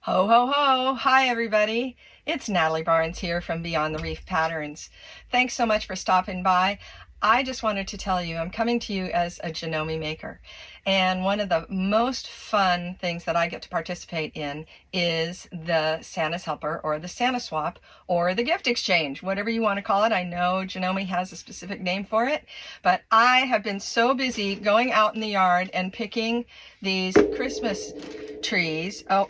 Ho, ho, ho. Hi, everybody. It's Natalie Barnes here from Beyond the Reef Patterns. Thanks so much for stopping by. I just wanted to tell you I'm coming to you as a Janome maker. And one of the most fun things that I get to participate in is the Santa's Helper or the Santa Swap or the gift exchange, whatever you want to call it. I know Janome has a specific name for it, but I have been so busy going out in the yard and picking these Christmas trees. Oh,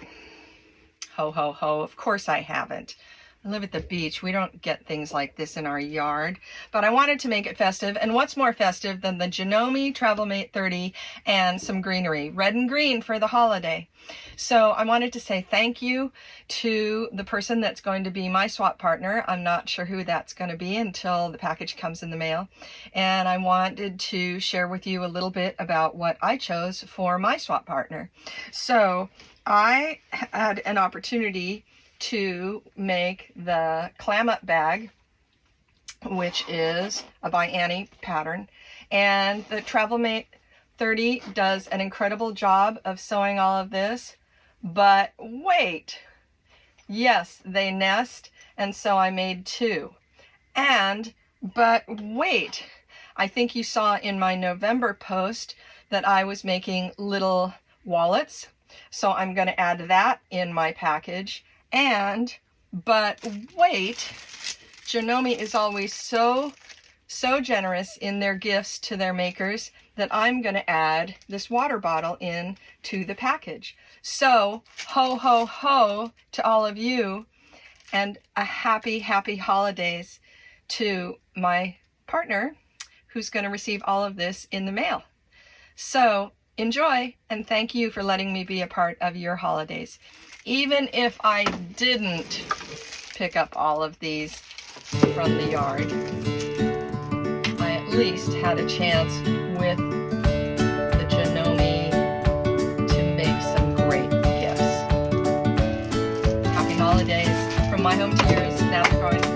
ho, ho, ho. Of course I haven't. I live at the beach. We don't get things like this in our yard. But I wanted to make it festive. And what's more festive than the Janome Travel Mate 30 and some greenery? Red and green for the holiday. So I wanted to say thank you to the person that's going to be my swap partner. I'm not sure who that's going to be until the package comes in the mail. And I wanted to share with you a little bit about what I chose for my swap partner. So I had an opportunity to make the clam up bag, which is a by Annie pattern, and the Travel Mate 30 does an incredible job of sewing all of this. But wait, yes, they nest, and so I made two. But wait, I think you saw in my November post that I was making little wallets, so I'm going to add that in my package. But wait, Janome is always so generous in their gifts to their makers that I'm going to add this water bottle in to the package. So ho, ho, ho to all of you, and a happy holidays to my partner who's going to receive all of this in the mail. So enjoy, and thank you for letting me be a part of your holidays. Even if I didn't pick up all of these from the yard, I at least had a chance with the Janome to make some great gifts. Happy holidays from my home to yours, Natalie.